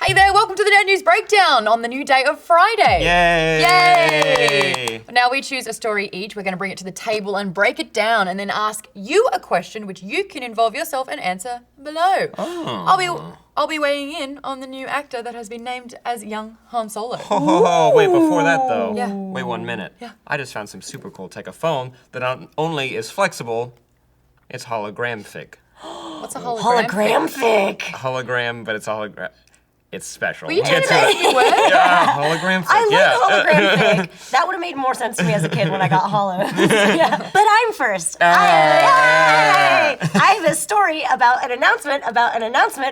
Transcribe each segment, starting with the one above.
Hey there, welcome to the Nerd News Breakdown on the new day of Friday. Yay! Now we choose a story each. We're going to bring it to the table and break it down and then ask you a question which you can involve yourself and answer below. Oh. I'll be weighing in on the new actor that has been named as young Han Solo. Wait, before that though, Yeah. wait 1 minute. Yeah. I just found some super cool tech. A phone that not only is flexible, it's holographic. What's a hologram? Holographic. Hologram, but it's a hologram. It's special. Were you We'll trying get to to make it. me word? Yeah, holographic. I like holographic. That would have made more sense to me as a kid when I got hollow. Yeah. But I'm first. I have a story about an announcement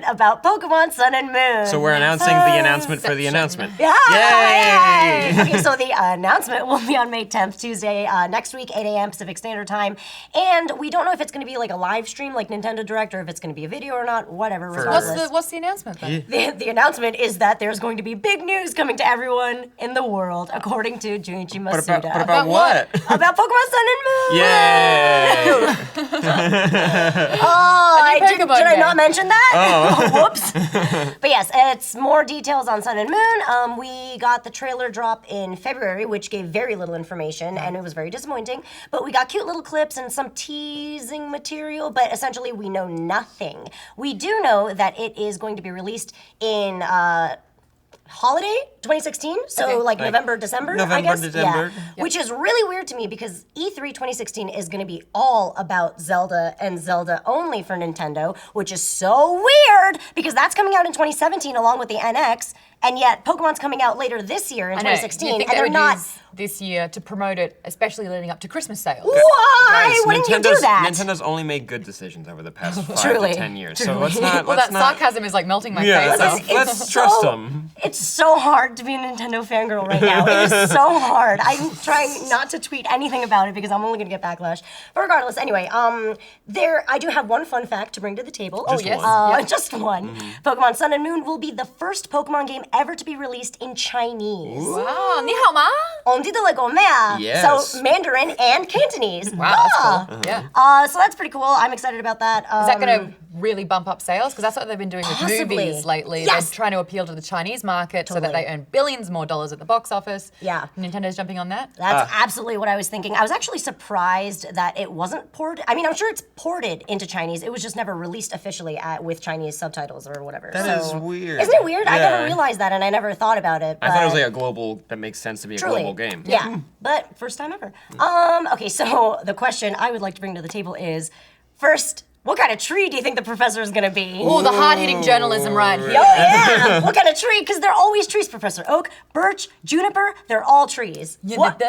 about Pokemon Sun and Moon. So we're announcing the announcement for the announcement. Yeah. Yay! Okay, so the announcement will be on May 10th, Tuesday, next week, 8 a.m. Pacific Standard Time. And we don't know if it's going to be like a live stream like Nintendo Direct or if it's going to be a video or not, whatever. Regardless. What's the announcement then? The announcement is that there's going to be big news coming to everyone in the world, according to Junichi Masuda. But about what? About Pokemon Sun and Moon! Yay! Did I not mention that? Oh. Whoops. But yes, it's more details on Sun and Moon. We got the trailer drop in February, which gave very little information, and it was very disappointing. But we got cute little clips and some teasing material, but essentially we know nothing. We do know that it is going to be released in holiday 2016, so like November, December, I guess. December. Yeah. Which is really weird to me because E3 2016 is going to be all about Zelda and Zelda only for Nintendo, which is so weird because that's coming out in 2017 along with the NX, and yet Pokemon's coming out later this year in 2016, and they're not this year to promote it, especially leading up to Christmas sales. Why Guys, wouldn't you do that? Nintendo's only made good decisions over the past 5 Truly. to 10 years, so let's not. Well, let's that not, sarcasm is like melting my Yeah, face. let's trust them. It's so hard to be a Nintendo fangirl right now. It is so hard. I'm trying not to tweet anything about it because I'm only gonna get backlash. But regardless, anyway, I do have one fun fact to bring to the table. Just yes. one. Just one. Pokemon Sun and Moon will be the first Pokemon game ever to be released in Chinese. Wow, ni hao ma? On dit de le gomea. Yes. So Mandarin and Cantonese. Wow, that's cool. Yeah. So that's pretty cool. I'm excited about that. Is that going to really bump up sales? Because that's what they've been doing with Possibly. movies lately. Yes. They're trying to appeal to the Chinese market so that they earn billions more dollars at the box office. Yeah. Nintendo's jumping on that. That's absolutely what I was thinking. I was actually surprised that it wasn't ported. I mean, I'm sure it's ported into Chinese. It was just never released officially with Chinese subtitles or whatever. That is weird. Isn't it weird? I Yeah. never realized that, and I never thought about it. I thought it was like a global, that makes sense to be a global game. Yeah, but first time ever. Okay, so the question I would like to bring to the table is, first, what kind of tree do you think the professor is gonna be? Oh, the hard-hitting journalism right here. Oh yeah! What kind of tree? Because they're always trees, Professor Oak, Birch, Juniper, they're all trees. What?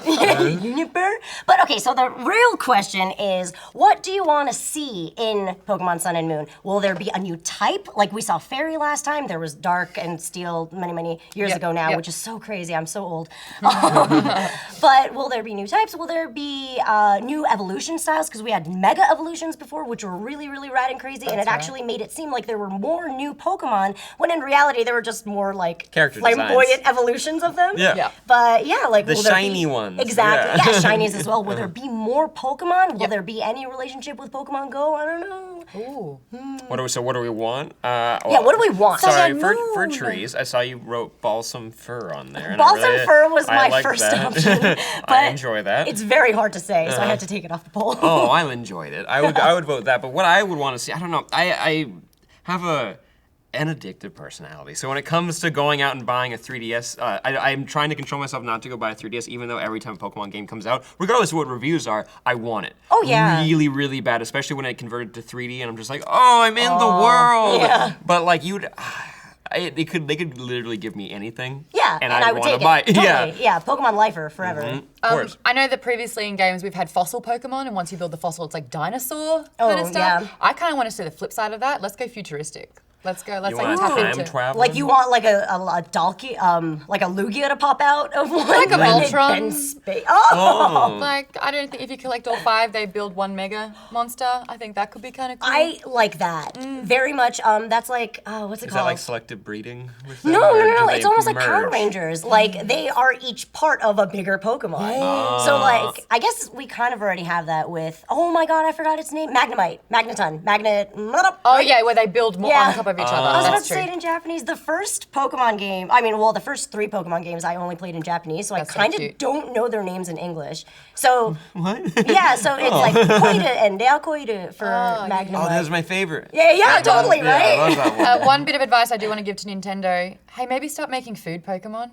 Juniper? But okay, so the real question is, what do you want to see in Pokemon Sun and Moon? Will there be a new type? Like we saw Fairy last time, there was Dark and Steel many years ago now, which is so crazy, I'm so old. But will there be new types? Will there be new evolution styles? Because we had Mega Evolutions before, which were really rad and crazy, and it actually made it seem like there were more new Pokemon, when in reality there were just more like Character flamboyant designs. evolutions of them. Yeah. But yeah, like The will there shiny be, ones. Exactly. Yeah. Yeah, shinies as well. Will there be more Pokemon? Will there be any relationship with Pokemon Go? I don't know. Ooh. What do we want? Yeah, what do we want? Sorry, for trees, I saw you wrote balsam fir on there. And Balsam I really, fir was I my liked first that. option. But I enjoy that. It's very hard to say, so I had to take it off the poll. Oh, I enjoyed it. I would vote that. But what I would want to see, I don't know. I have an addictive personality. So when it comes to going out and buying a 3DS, I'm trying to control myself not to go buy a 3DS, even though every time a Pokemon game comes out, regardless of what reviews are, I want it. Oh, yeah. Really bad, especially when it converted to 3D, and I'm just like, oh, I'm in the world. Yeah. But like they could literally give me anything. Yeah, and I I'd would want take to buy it. it. Totally. Yeah, Pokemon lifer forever. Of course. I know that previously in games we've had fossil Pokemon, and once you build the fossil, it's like dinosaur kind of stuff. yeah. I kind of want to see the flip side of that. Let's go futuristic. Let's You like want tap time into. travel? Like you want like a Dalky, like a Lugia to pop out of one. Like a when Voltron. Oh! Like, I don't think if you collect all 5, they build 1 mega monster. I think that could be kind of cool. I like that very much. That's like, what's it Is called? that like selective breeding? With them, No. or do they It's almost like Power merge? Rangers. Like they are each part of a bigger Pokemon. So like, I guess we kind of already have that with. Oh my God, I forgot its name. Magnemite, Magneton, Magnet. Oh yeah, where they build more Yeah. on top of of each I other. was about That's to say it true. in Japanese. The first Pokemon game, I mean, well, the first 3 Pokemon games I only played in Japanese, so That's I so kind cute. of don't know their names in English. So, What? yeah, so it's like Koiru and Deakoiru for Magnum. Oh, that was my favorite. Yeah, totally, Yeah, I right? love that one. One bit of advice I do want to give to Nintendo. Hey, maybe start making food Pokemon.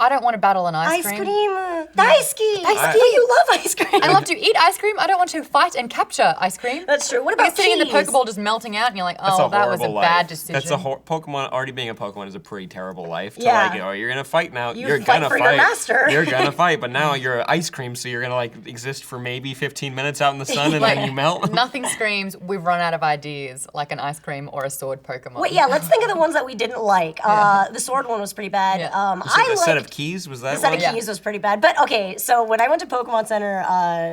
I don't want to battle an ice Ice cream. cream. Daisuki. Daisuki. You love ice cream. I love to eat ice cream. I don't want to fight and capture ice cream. That's true. What You're about sitting in the keys? Pokeball just melting out and you're like, That's oh, a that was a horrible bad life. decision. That's a Pokemon. Already being a Pokemon is a pretty terrible life. To Yeah. like, oh, you're gonna fight now. You You're fight gonna for fight. your master. You're gonna fight, but now you're ice cream, so you're gonna like exist for maybe 15 minutes out in the sun and then you melt. Nothing screams, we've run out of ideas like an ice cream or a sword Pokemon. Wait, yeah, let's think of the ones that we didn't like. The sword one was pretty bad. Yeah. I The set liked- of keys was that The set one? of keys was pretty bad. But okay, so when I went to Pokemon Center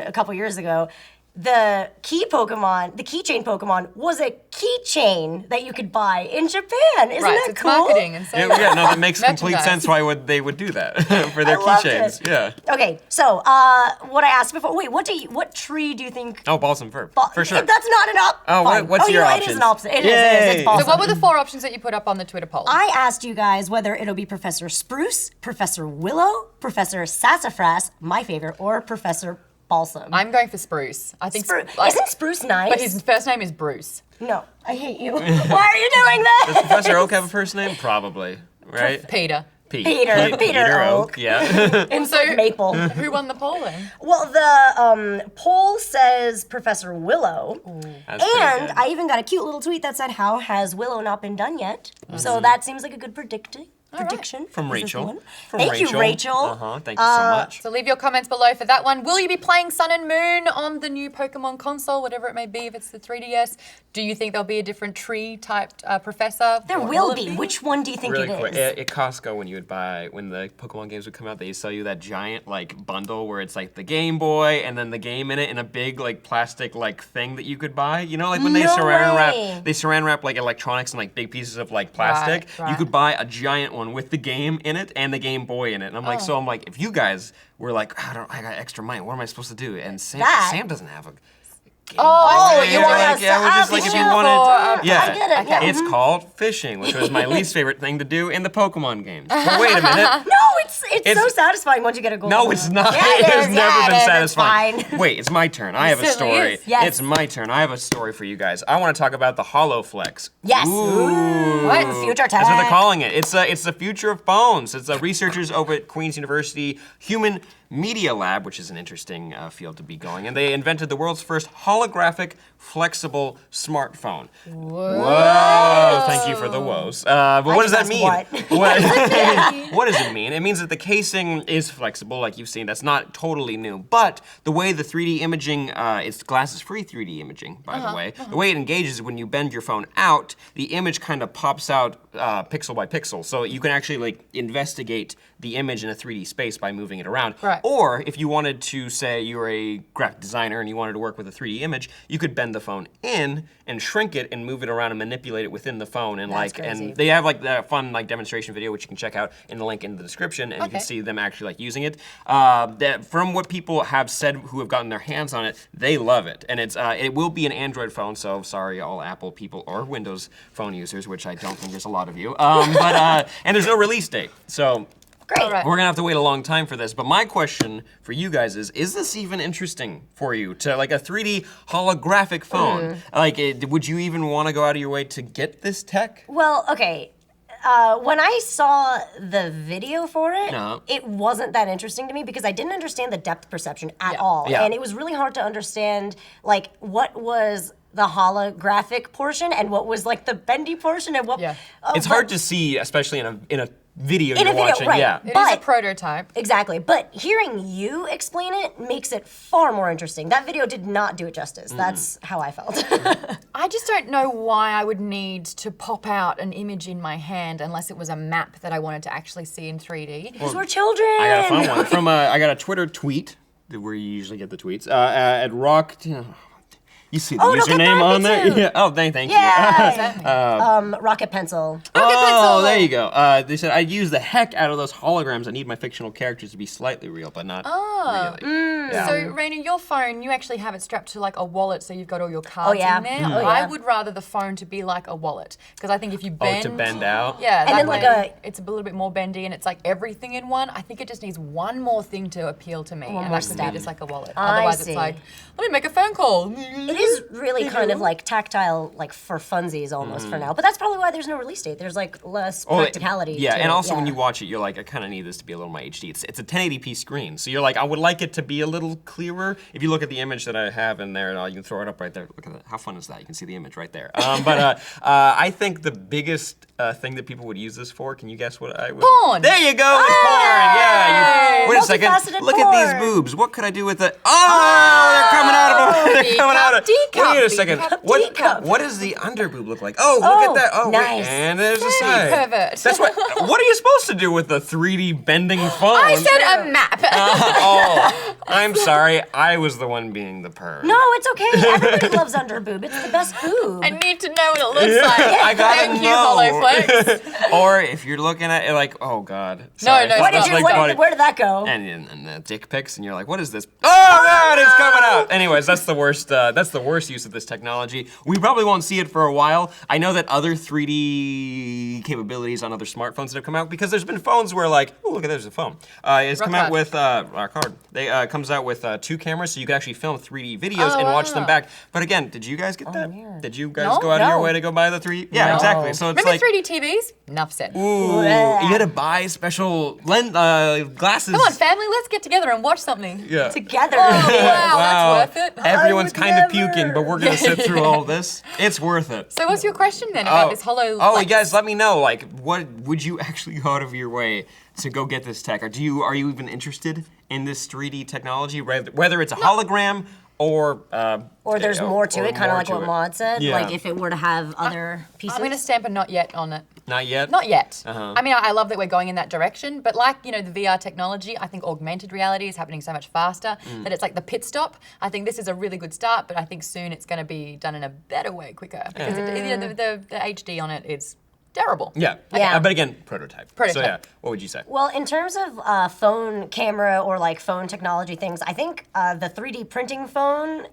a couple years ago, the the keychain Pokemon was a keychain that you could buy in Japan. Isn't Right, that it's cool? marketing and so Yeah, no, that makes complete Merchandise. sense why they would do that for their I loved keychains. it. Yeah. Okay, so what I asked before. Wait, what tree do you think? Oh, Balsam Fir. For sure. That's not an op. Oh, fine. what's you your know, options? It is an option. It is. Yay. It's balsam. So what were the 4 options that you put up on the Twitter poll? I asked you guys whether it'll be Professor Spruce, Professor Willow, Professor Sassafras, my favorite, or Professor Balsam. I'm going for Spruce. I think Isn't Spruce nice? But his first name is Bruce. No, I hate you. Why are you doing Does that? Professor Oak have a first name? Probably. Right? Peter. Peter Oak. Yeah. And So- Maple. Who won the poll then? Well, the poll says Professor Willow. That's pretty And good. I even got a cute little tweet that said, "How has Willow not been done yet?" So that seems like a good prediction. From for this Rachel. one. From Thank you, Rachel. Thank you so much. So leave your comments below for that one. Will you be playing Sun and Moon on the new Pokemon console, whatever it may be, if it's the 3DS? Do you think there'll be a different tree-typed professor? There Or will it be. Which one do you think Really it quick, is? at Costco, when the Pokemon games would come out, they sell you that giant like bundle where it's like the Game Boy and then the game in it in a big like plastic like thing that you could buy. You know, like when they No saran way. wrap like electronics and like big pieces of like plastic. Right. You could buy a giant one with the game in it and the Game Boy in it. And I'm like, so I'm like, if you guys were like, I got extra money, what am I supposed to do? And Sam doesn't have a Game Oh, Boy. you want like, us yeah, to we're just ask like if you you for- wanted, yeah, I get it, yeah. it's called fishing, which was my least favorite thing to do in the Pokemon games. But wait a minute. No, it's so satisfying once you get a gold. No, it's not. Yeah, it it has is. never Yeah, been it is. It's satisfying. fine. Wait, it's my turn. I have a certainly story. is. Yes. It's my turn. I have a story for you guys. I want to talk about the HoloFlex. Yes. Ooh. What? Future That's what they're tech. calling it. It's the future of phones. It's researchers over at Queen's University Human Media Lab, which is an interesting field to be going, and they invented the world's first holographic flexible smartphone. Whoa! Thank you for the woes. But what does that just mean? asked What does it mean? It means that the casing is flexible, like you've seen. That's not totally new. But the way the 3D imaging, it's glasses-free 3D imaging, by the way. The way it engages is when you bend your phone out, the image kind of pops out pixel by pixel. So you can actually like investigate the image in a 3D space by moving it around. Right. Or if you wanted to say you're a graphic designer and you wanted to work with a 3D image, you could bend the phone in and shrink it and move it around and manipulate it within the phone. And That's like, crazy. and they have like the fun like demonstration video which you can check out in the link in the description, and you can Okay. see them actually like using it. From what people have said who have gotten their hands on it, they love it, and it will be an Android phone. So sorry, all Apple people or Windows phone users, which I don't think there's a lot of you. And there's no release date, so. Great. All right. We're gonna have to wait a long time for this, but my question for you guys is this even interesting for you to like a 3D holographic phone? Like, would you even want to go out of your way to get this tech? Well, okay. When I saw the video for it, No. it wasn't that interesting to me because I didn't understand the depth perception at Yeah. all. Yeah. And it was really hard to understand, like, what was the holographic portion and what was, like, the bendy portion and what... Yeah. It's hard to see, especially in a video In you're a video, watching. right. Yeah. It is a But- prototype. Exactly, but hearing you explain it makes it far more interesting. That video did not do it justice. That's how I felt. I just don't know why I would need to pop out an image in my hand unless it was a map that I wanted to actually see in 3D. Because we're children. I got a fun one from I got a Twitter tweet where you usually get the tweets at Rock. You see the Oh, Canoga username Park, on me there? too. Yeah. Oh, thank you. Yeah. Rocket pencil. Oh, there you go. They said I'd use the heck out of those holograms. I need my fictional characters to be slightly real, but not really. Yeah. So, Reina, your phone, you actually have it strapped to like a wallet, so you've got all your cards yeah. in there. Oh, yeah. I would rather the phone to be like a wallet, because I think if you bend, to bend out. yeah, And that then, like, way it's a little bit more bendy, and it's like everything in one. I think it just needs one more thing to appeal to me, and more that could step. be just like a wallet. I Otherwise, see. it's like, let me make a phone call. It is really kind of like tactile, like for funsies almost for now. But that's probably why there's no release date. There's like less practicality. Yeah, to and it, also when you watch it, you're like, I kind of need this to be a little more HD. It's a 1080p screen, so you're like, I would like it to be a little clearer. If you look at the image that I have in there, you can throw it up right there. Look at that. How fun is that? You can see the image right there. But I think the biggest thing that people would use this for, can you guess what I would? Porn. There you go. It's porn. Yeah. Wait a second. Multifaceted Look at these porn. boobs. What could I do with it? Oh, they're coming out of them. They're coming out of. D-cup, Wait a second. D-cup, What does the underboob look like? Oh, look at that. Oh, nice. wait. And there's the side. pervert. That's what are you supposed to do with a 3D bending phone? I said a map. Oh, I'm sorry. I was the one being the perv. No, it's okay. Everybody loves underboob. It's the best boob. I need to know what it looks like. I gotta Thank you, know. Holoflex. Or if you're looking at it like, oh God. No, Sorry. no, What stop. did you? Like, Where, what- where did that go? and the dick pics, and you're like, what is this? Oh God, it's coming out. Anyways, that's the worst. That's the worst use of this technology. We probably won't see it for a while. I know that other 3D capabilities on other smartphones that have come out, because there's been phones where like, oh look at there's a phone. It's come out hard. with rock hard. They comes out with 2 cameras, so you can actually film 3D videos and watch them wow. back. But again, did you guys get that? weird. Did you guys No. go out of your No. way to go buy the 3D? Yeah, No. exactly. So it's Remember like, 3D TVs? Enough said. ooh, you had to buy special glasses. Come on, family, let's get together and watch something. Yeah. Together. Wow, that's worth it. Everyone's would kind of never. puking, but we're gonna sit through all this. It's worth it. So what's your question then about this HoloLens? Oh, you guys, let me know. Like, what would you actually go out of your way to go get this tech? Or are you even interested in this 3D technology, whether it's a hologram or there's more to it, kind of like what Maude. Maude said. Yeah. Like if it were to have other pieces. I'm going to stamp a not yet on it. Not yet. Not yet. Uh-huh. I mean, I love that we're going in that direction, but like, the VR technology, I think augmented reality is happening so much faster that it's like the pit stop. I think this is a really good start, but I think soon it's going to be done in a better way, quicker, because the HD on it is terrible. Yeah. Yeah. But again, prototype. So Prototype. yeah, what would you say? Well, in terms of phone camera or like phone technology things, I think the 3D printing phone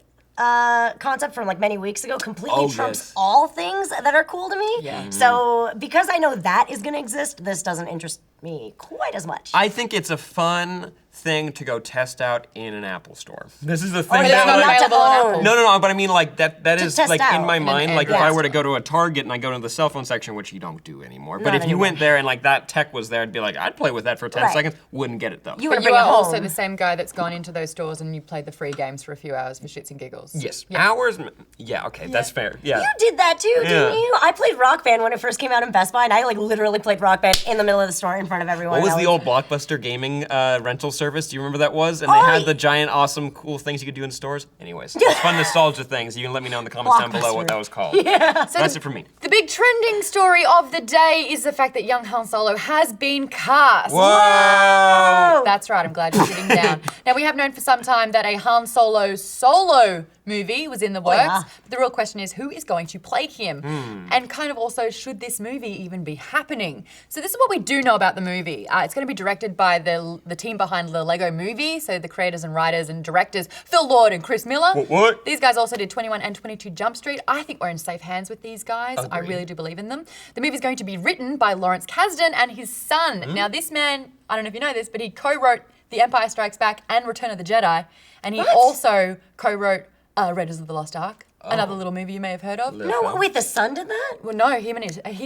concept from like many weeks ago completely Oh, trumps yes. all things that are cool to me. Yeah. So because I know that is going to exist, this doesn't interest me quite as much. I think it's a fun thing to go test out in an Apple store. This is the thing But it's that not like, available on Apple. No, but I mean like that is test like in out my in mind, an like if Android I were to go to a Target and I go to the cell phone section, which you don't do anymore. But Not if you anymore. went there and like that tech was there, I'd be like, I'd play with that for 10 Right. seconds. Wouldn't get it though. You But want to you bring are it home. also the same guy that's gone into those stores and you played the free games for a few hours for shits and giggles. Yes. Yeah. Hours? Yeah, okay, that's fair. Yeah. You did that too, Yeah. didn't you? I played Rock Band when it first came out in Best Buy, and I like literally played Rock Band in the middle of the store in front of everyone. What was and I the old Blockbuster gaming rental service? Do you remember that was? And they Oh, had the giant, awesome, cool things you could do in stores. Anyways, it's fun nostalgia things. You can let me know in the comments down below what that was called. Yeah. So That's it for me. The big trending story of the day is the fact that young Han Solo has been cast. Whoa! That's right, I'm glad you're sitting down. Now, we have known for some time that a Han Solo solo movie was in the works. yeah. But the real question is, who is going to play him? And kind of also, should this movie even be happening? So this is what we do know about the movie. It's going to be directed by the team behind the Lego Movie, so the creators and writers and directors, Phil Lord and Chris Miller. What? These guys also did 21 and 22 Jump Street. I think we're in safe hands with these guys. I Agreed. really do believe in them. The movie's going to be written by Lawrence Kasdan and his son. Now, this man, I don't know if you know this, but he co-wrote The Empire Strikes Back and Return of the Jedi. And he also co-wrote Raiders of the Lost Ark, another little movie you may have heard of. No, wait, the son did that? Well, no, he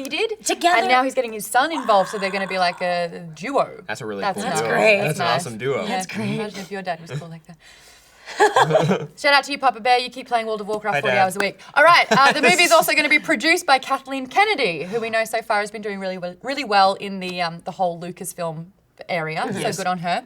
did. Together? And now he's getting his son involved, so they're going to be like a duo. That's a really That's cool nice. duo. great. That's an Nice. awesome duo. Yeah, imagine if your dad was cool like that. Shout out to you, Papa Bear. You keep playing World of Warcraft Hi, 40 Dad. hours a week. All right, the movie is also going to be produced by Kathleen Kennedy, who we know so far has been doing really well in the whole Lucasfilm area. Yes. So good on her.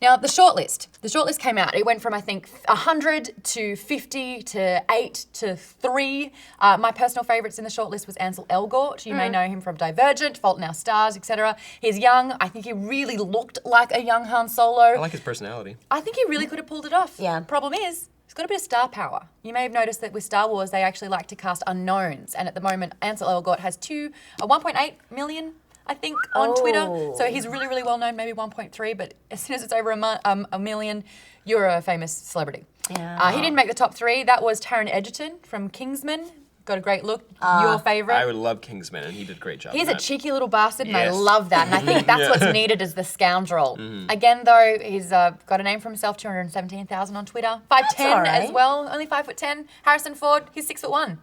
Now, the shortlist came out. It went from, I think, 100 to 50 to 8 to 3. My personal favourites in the shortlist was Ansel Elgort. You may know him from Divergent, Fault in Our Stars, etc. He's young. I think he really looked like a young Han Solo. I like his personality. I think he really could have pulled it off. Yeah. Problem is, he's he's got a bit of star power. You may have noticed that with Star Wars, they actually like to cast unknowns. And at the moment, Ansel Elgort has 1.8 million, I think, on Twitter. So he's really, really well known, maybe 1.3, but as soon as it's over a million, you're a famous celebrity. Yeah. He didn't make the top 3. That was Taron Egerton from Kingsman. Got a great look. Your favorite? I would love Kingsman, and he did a great job. He's a cheeky little bastard, and I Yes. love that. And I think that's what's needed as the scoundrel. Again, though, he's got a name for himself, 217,000 on Twitter. 5'10" all right. as well, only 5'10". Harrison Ford, he's 6'1".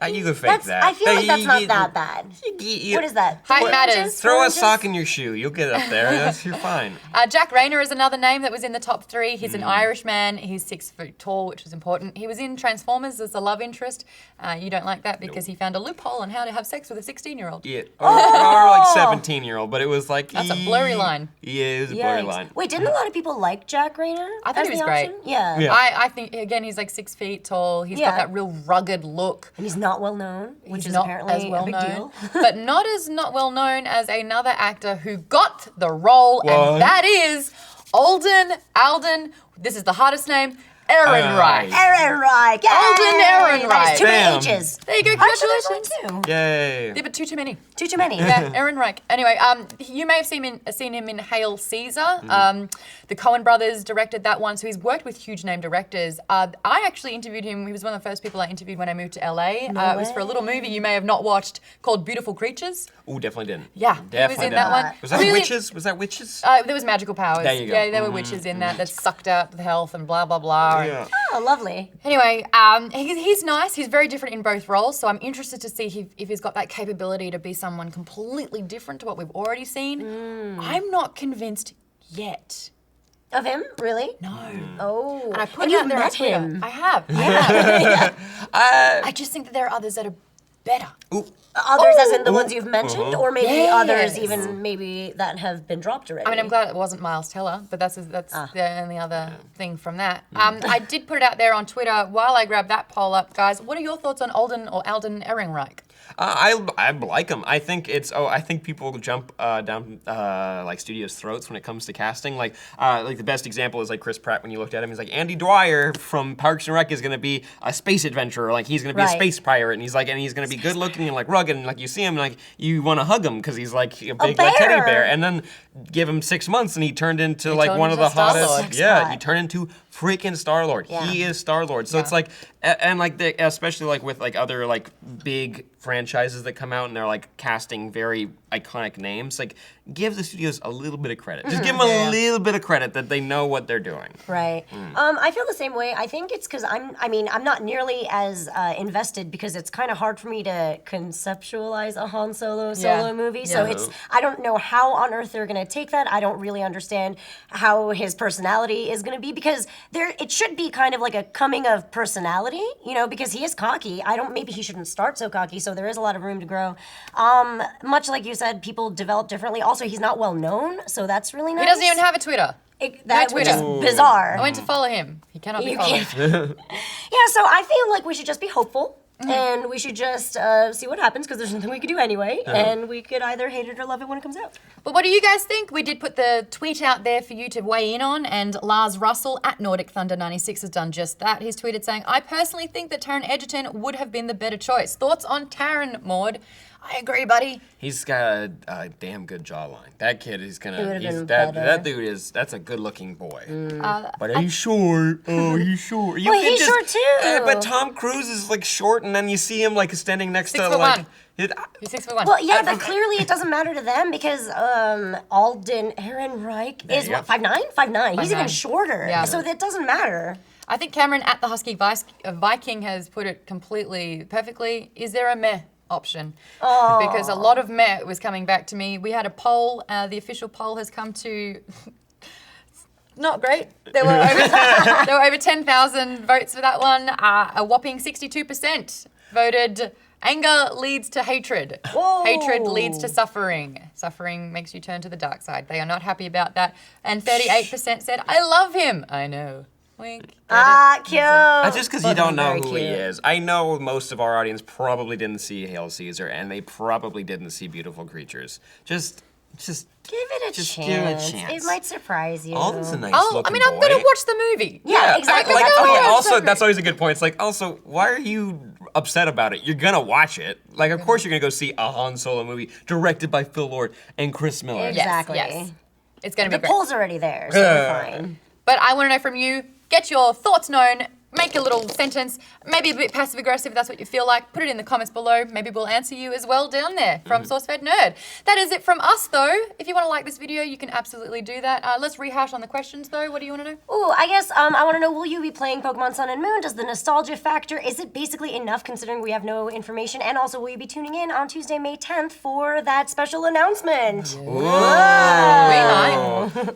You could fake that. I feel like that's not that bad. What is that? Height 3 matters. inches? Throw 4 a inches? sock in your shoe. You'll get up there. You're fine. Jack Reina is another name that was in the top 3. He's an Irish man. He's 6 foot tall, which is important. He was in Transformers as a love interest. You don't like that because he found a loophole on how to have sex with a 16-year-old. Yeah. Or like 17-year-old, but it was like... That's a blurry line. Yeah, it was a blurry Yikes. line. Wait, didn't a lot of people like Jack Rayner? I thought as he was the great. option? Yeah. Yeah. I think, again, he's like 6 feet tall. He's got Yeah. that real rugged look. And he's not well known, which He's is not apparently as well a big known, deal. but not well known as another actor who got the role, What? and that is Alden. This is the hardest name, Ehrenreich. Ehrenreich. Yay! Alden Ehrenreich. That is too Bam. many H's. There you go. Actually, there's Congratulations. only 2. Yay. Yeah, but too many. Too many. Yeah, Ehrenreich. Anyway, you may have seen him in Hail Caesar. The Coen brothers directed that one, so he's worked with huge name directors. I actually interviewed him. He was one of the first people I interviewed when I moved to LA. It was for a little movie you may have not watched called Beautiful Creatures. Ooh, definitely didn't. Yeah, Definitely he was in didn't. that one. Was that Really- witches? Was that witches? There was magical powers. There you go. Yeah, there were witches in that sucked out the health and blah, blah, blah. And Yeah. Oh, lovely. anyway, he's nice. He's very different in both roles, so I'm interested to see if he's got that capability to be someone completely different to what we've already seen. I'm not convinced yet. Of him? Really? No. Oh. And I put and it out you've there on met Twitter. him. I have. I just think that there are others that are better. Ooh. Others as in the ones you've mentioned, or maybe Yes. others even maybe that have been dropped already. I mean, I'm glad it wasn't Miles Teller, but that's the only other thing from that. I did put it out there on Twitter while I grabbed that poll up, guys. What are your thoughts on Alden Ehrenreich? I like him. I think I think people jump down like studios' throats when it comes to casting. Like the best example is like Chris Pratt. When you looked at him, he's like Andy Dwyer from Parks and Rec is gonna be a space adventurer. Like he's gonna be a Right. space pirate, and he's gonna be good looking and like rugged, and like you see him, like you want to hug him because he's like a big like, teddy bear. bear. And then give him 6 months, and he turned into like turned one of into the hottest. Star-Lord. Sex Yeah, hot. he turned into freaking Star-Lord. Yeah. He is Star-Lord. So it's like, and like especially like with like other like big franchises that come out and they're like casting very iconic names, like give the studios a little bit of credit. Just give them a little bit of credit that they know what they're doing. Right. I feel the same way. I think it's because I'm not nearly as invested because it's kind of hard for me to conceptualize a Han Solo movie. So Yeah. I don't know how on earth they're going to take that. I don't really understand how his personality is going to be because it should be kind of like a coming of personality, because he is cocky. Maybe he shouldn't start so cocky, so there is a lot of room to grow. Much like you said, people develop differently. Also, he's not well known, so that's really nice. He doesn't even have a Twitter. Which Twitter. is bizarre. I went to follow him. He cannot be You followed. can't. Yeah, so I feel like we should just be hopeful. And we should just see what happens because there's nothing we could do anyway. And we could either hate it or love it when it comes out. But what do you guys think? We did put the tweet out there for you to weigh in on, and Lars Russell at Nordic Thunder 96 has done just that. He's tweeted saying, I personally think that Taron Egerton would have been the better choice. Thoughts on Taron, Maude? I agree, buddy. He's got a damn good jawline. That kid is He gonna. would've been That better. dude that's a good-looking boy. But he's short. Oh, he's short. You Well, could he's short, too. But Tom Cruise is like short, and then you see him like standing next 6'1". to like. He's 6'1". Well, yeah, but clearly it doesn't matter to them because Alden Ehrenreich is you go. what, 5'9"? 5'9". He's even 5'9". shorter. Yeah. So that doesn't matter. I think Cameron at the Husky Viking has put it completely perfectly. Is there a meh option? Because a lot of meh was coming back to me. We had a poll. The official poll has come to not great. There were over 10,000 votes for that one. A whopping 62% voted anger leads to hatred. Whoa. Hatred leads to suffering. Suffering makes you turn to the dark side. They are not happy about that. And 38% said, I love him. I know. Wink. Get it? Cute. Just because you don't know Very who he cute. is. I know most of our audience probably didn't see Hail Caesar, and they probably didn't see Beautiful Creatures. Just Just Give it a Just chance. give it a chance. It might surprise you. Alden's a nice Oh, I looking mean, I'm boy. gonna watch the movie. Yeah, exactly. Like, That's okay, all. also, that's always a good point. It's like, also, why are you upset about it? You're gonna watch it. Like, of course you're gonna go see a Han Solo movie directed by Phil Lord and Chris Miller. Exactly. Yes. It's gonna be The great. poll's already there, so we're fine. But I want to know from you, get your thoughts known, make a little sentence, maybe a bit passive aggressive if that's what you feel like. Put it in the comments below. Maybe we'll answer you as well down there from SourceFedNERD. That is it from us though. If you want to like this video, you can absolutely do that. Let's rehash on the questions though. What do you want to know? Ooh, I guess I want to know, will you be playing Pokemon Sun and Moon? Does the nostalgia factor, is it basically enough considering we have no information? And also, will you be tuning in on Tuesday, May 10th for that special announcement?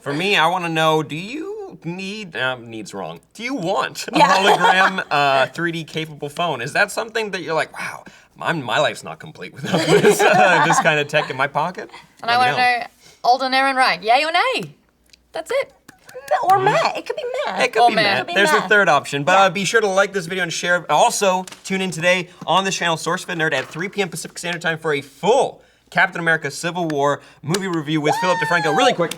For me, I want to know, do you needs wrong. Do you want a hologram 3D capable phone? Is that something that you're like, wow, my life's not complete without this, this kind of tech in my pocket? And I want to know, Alden, Aaron, right, yay or nay? That's it. Or Matt. It could be Matt. It could be Matt. There's a third option, but be sure to like this video and share it. Also, tune in today on this channel, SourceFedNERD, at 3 p.m. Pacific Standard Time for a full Captain America Civil War movie review with Philip DeFranco. Really quick.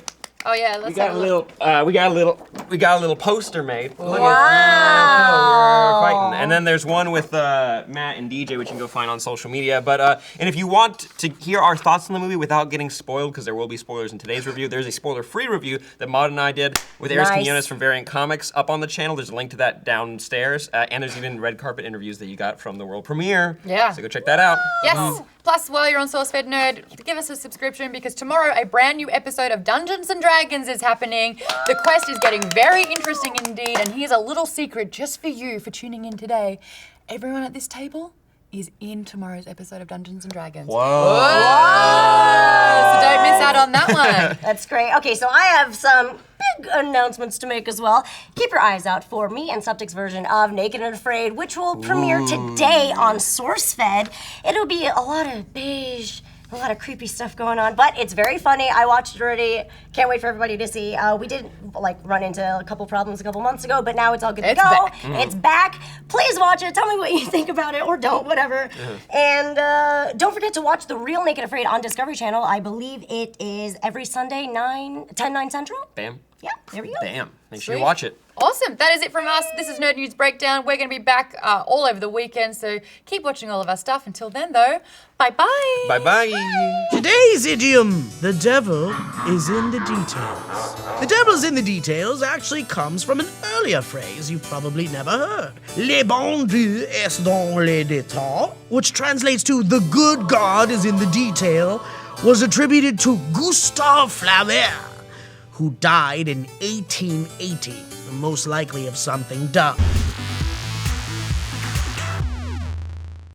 Oh yeah, let's have a look. We got a little poster made. Look Wow. at, we're fighting. And then there's one with Matt and DJ, which you can go find on social media. But and if you want to hear our thoughts on the movie without getting spoiled, because there will be spoilers in today's review, there's a spoiler-free review that Maude and I did with Eris Quinones from Variant Comics up on the channel. There's a link to that downstairs, and there's even red carpet interviews that you got from the world premiere. Yeah. So go check that out. Yes. Plus, while you're on SourceFedNERD, give us a subscription because tomorrow a brand new episode of Dungeons & Dragons is happening. The quest is getting very interesting indeed, and here's a little secret just for you for tuning in today. Everyone at this table is in tomorrow's episode of Dungeons & Dragons. Whoa. So don't miss out on that one. That's great. Okay, so I have some big announcements to make as well. Keep your eyes out for me and Septic's version of Naked and Afraid, which will premiere today on SourceFed. It'll be a lot of beige, a lot of creepy stuff going on, but it's very funny. I watched it already. Can't wait for everybody to see. We did run into a couple problems a couple months ago, but now it's all good to go. Back. It's back. Please watch it. Tell me what you think about it, or don't, whatever. And don't forget to watch The Real Naked Afraid on Discovery Channel. I believe it is every Sunday, 9 Central. Bam. Yeah, there we go. Bam. Make sure you watch it. Awesome. That is it from us. This is Nerd News Breakdown. We're going to be back all over the weekend, so keep watching all of our stuff. Until then, though, bye-bye. Bye-bye. Today's idiom, the devil is in the details. The devil's in the details actually comes from an earlier phrase you've probably never heard. Le bon Dieu est dans les détails, which translates to the good God is in the detail, was attributed to Gustave Flaubert, who died in 1880, most likely of something dumb.